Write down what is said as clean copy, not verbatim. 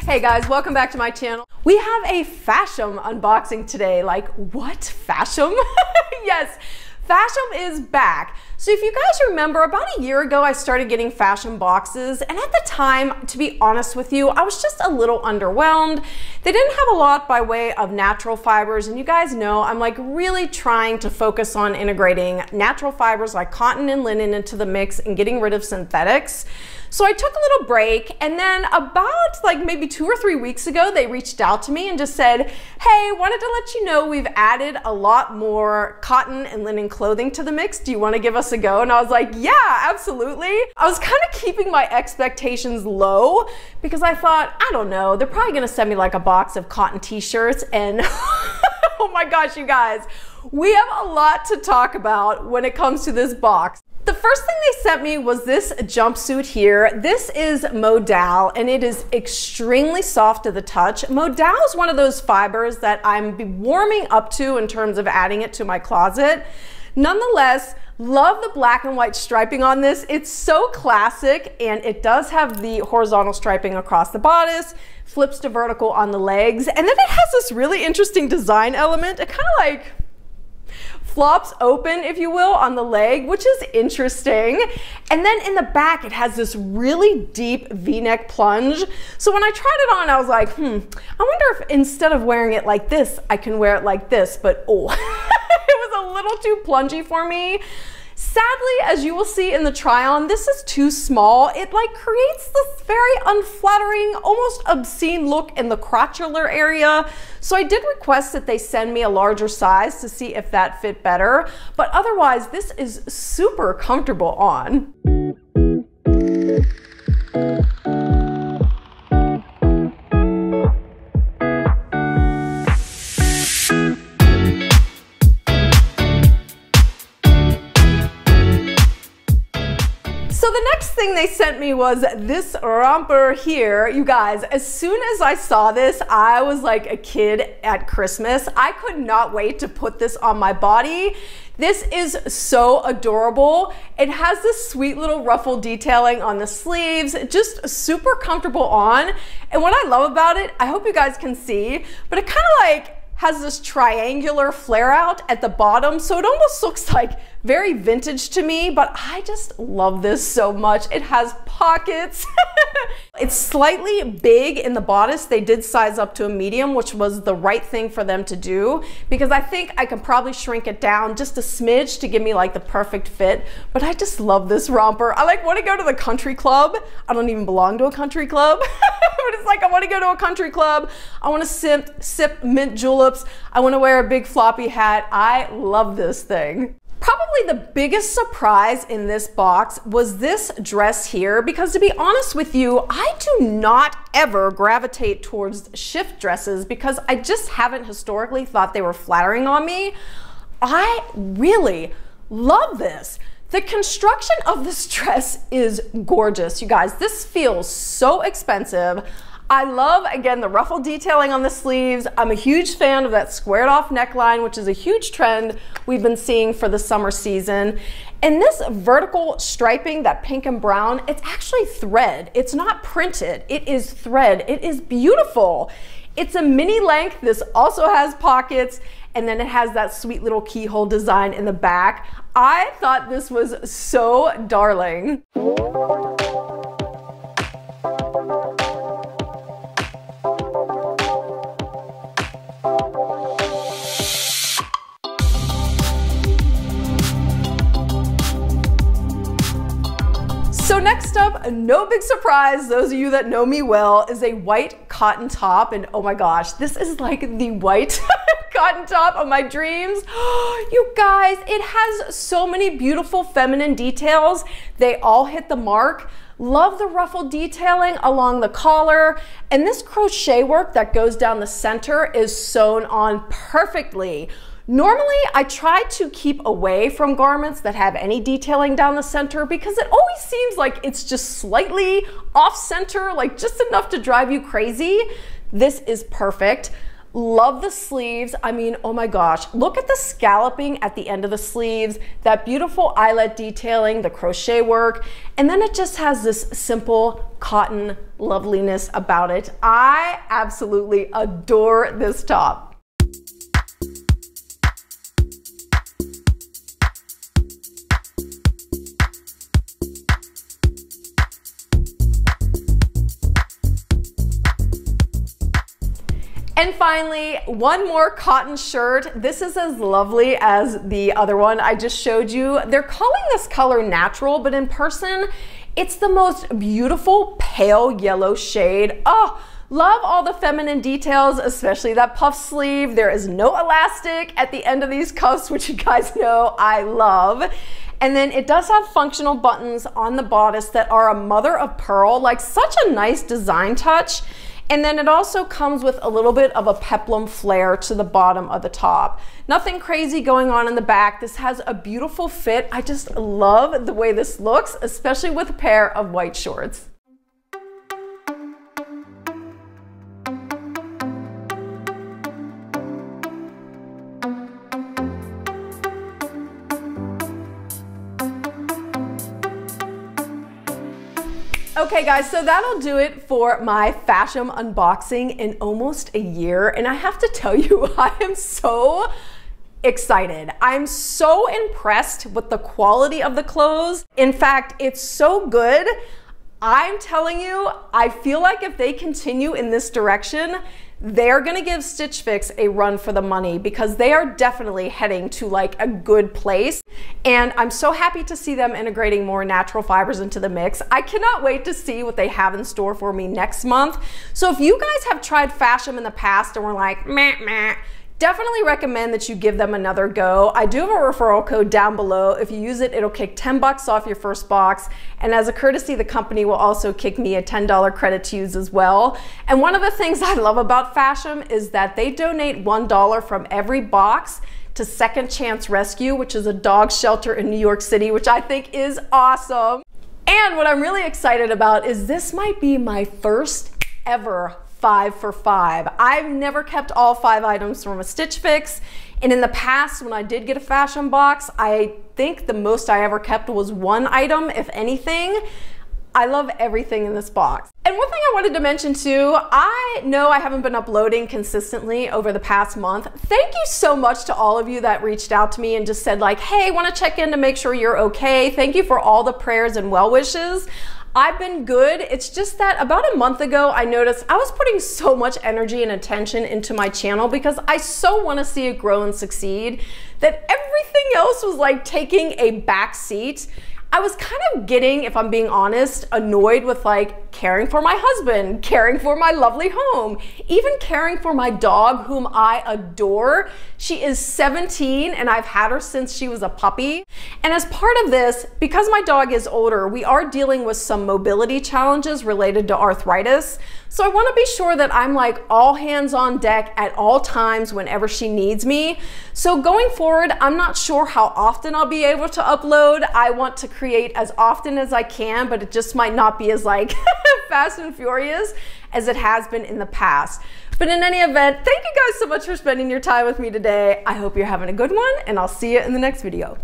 Hey guys, welcome back to my channel. We have a Fashom unboxing today. Like, what? Fashom? Yes, Fashom is back. So if you guys remember, about a year ago, I started getting Fashom boxes, and at the time, to be honest with you, I was just a little underwhelmed. They didn't have a lot by way of natural fibers, and you guys know I'm like really trying to focus on integrating natural fibers like cotton and linen into the mix and getting rid of synthetics. So I took a little break, and then about like maybe 2 or 3 weeks ago, they reached out to me and just said, hey, wanted to let you know we've added a lot more cotton and linen clothing to the mix. Do you want to give us a go? And I was like, yeah, absolutely. I was kind of keeping my expectations low because I thought, I don't know, they're probably gonna send me like a box of cotton t-shirts, and oh my gosh, you guys, we have a lot to talk about when it comes to this box. The first thing they sent me was this jumpsuit here. This is modal, and it is extremely soft to the touch. Modal is one of those fibers that I'm warming up to in terms of adding it to my closet. Nonetheless, love the black and white striping on this. It's so classic, and it does have the horizontal striping across the bodice, flips to vertical on the legs, and then it has this really interesting design element. It kind of like flops open, if you will, on the leg, which is interesting. And then in the back, it has this really deep V-neck plunge. So when I tried it on, I was like, I wonder if instead of wearing it like this, I can wear it like this, but oh, it was a little too plungy for me. Sadly, as you will see in the try-on, this is too small. It like creates this very unflattering, almost obscene look in the crotchular area. So I did request that they send me a larger size to see if that fit better. But otherwise, this is super comfortable on. So the next thing they sent me was this romper here. You guys, as soon as I saw this, I was like a kid at Christmas. I could not wait to put this on my body. This is so adorable. It has this sweet little ruffle detailing on the sleeves, just super comfortable on. And what I love about it, I hope you guys can see, but it kind of like has this triangular flare out at the bottom, so it almost looks like very vintage to me, but I just love this so much. It has pockets. It's slightly big in the bodice. They did size up to a medium, which was the right thing for them to do, because I think I could probably shrink it down just a smidge to give me like the perfect fit, but I just love this romper. I like want to go to the country club. I don't even belong to a country club, but it's like I want to go to a country club. I want to sip mint juleps. I want to wear a big floppy hat. I love this thing. Probably the biggest surprise in this box was this dress here, because to be honest with you, I do not ever gravitate towards shift dresses because I just haven't historically thought they were flattering on me. I really love this. The construction of this dress is gorgeous, you guys. This feels so expensive. I love, again, the ruffle detailing on the sleeves. I'm a huge fan of that squared off neckline, which is a huge trend we've been seeing for the summer season. And this vertical striping, that pink and brown, it's actually thread. It's not printed, it is thread. It is beautiful. It's a mini length. This also has pockets, and then it has that sweet little keyhole design in the back. I thought this was so darling. So next up, no big surprise, those of you that know me well, is a white cotton top. And oh my gosh, this is like the white cotton top of my dreams. You guys, it has so many beautiful feminine details. They all hit the mark. Love the ruffle detailing along the collar, and this crochet work that goes down the center is sewn on perfectly. Normally, I try to keep away from garments that have any detailing down the center because it always seems like it's just slightly off center, like just enough to drive you crazy. This is perfect. Love the sleeves. I mean, oh my gosh, look at the scalloping at the end of the sleeves, that beautiful eyelet detailing, the crochet work, and then it just has this simple cotton loveliness about it. I absolutely adore this top. And finally, one more cotton shirt. This is as lovely as the other one I just showed you. They're calling this color natural, but in person, it's the most beautiful pale yellow shade. Oh, love all the feminine details, especially that puff sleeve. There is no elastic at the end of these cuffs, which you guys know I love. And then it does have functional buttons on the bodice that are a mother of pearl, like such a nice design touch. And then it also comes with a little bit of a peplum flare to the bottom of the top. Nothing crazy going on in the back. This has a beautiful fit. I just love the way this looks, especially with a pair of white shorts. Okay guys, so that'll do it for my Fashom unboxing in almost a year. And I have to tell you, I am so excited. I'm so impressed with the quality of the clothes. In fact, it's so good. I'm telling you, I feel like if they continue in this direction, they're gonna give Stitch Fix a run for the money because they are definitely heading to like a good place. And I'm so happy to see them integrating more natural fibers into the mix. I cannot wait to see what they have in store for me next month. So if you guys have tried Fashom in the past and were like, meh, meh, definitely recommend that you give them another go. I do have a referral code down below. If you use it, it'll kick 10 bucks off your first box. And as a courtesy, the company will also kick me a $10 credit to use as well. And one of the things I love about Fashom is that they donate $1 from every box to Second Chance Rescue, which is a dog shelter in New York City, which I think is awesome. And what I'm really excited about is this might be my first ever 5 for 5. I've never kept all 5 items from a Stitch Fix. And in the past, when I did get a Fashom box, I think the most I ever kept was 1 item, if anything. I love everything in this box. And one thing I wanted to mention too, I know I haven't been uploading consistently over the past month. Thank you so much to all of you that reached out to me and just said like, hey, want to check in to make sure you're okay. Thank you for all the prayers and well wishes. I've been good. It's just that about a month ago, I noticed I was putting so much energy and attention into my channel because I so want to see it grow and succeed that everything else was like taking a back seat. I was kind of getting, if I'm being honest, annoyed with like caring for my husband, caring for my lovely home, even caring for my dog whom I adore. She is 17 and I've had her since she was a puppy. And as part of this, because my dog is older, we are dealing with some mobility challenges related to arthritis. So I want to be sure that I'm like all hands on deck at all times whenever she needs me. So going forward, I'm not sure how often I'll be able to upload. I want to create as often as I can, but it just might not be as like fast and furious as it has been in the past. But in any event, thank you guys so much for spending your time with me today. I hope you're having a good one and I'll see you in the next video.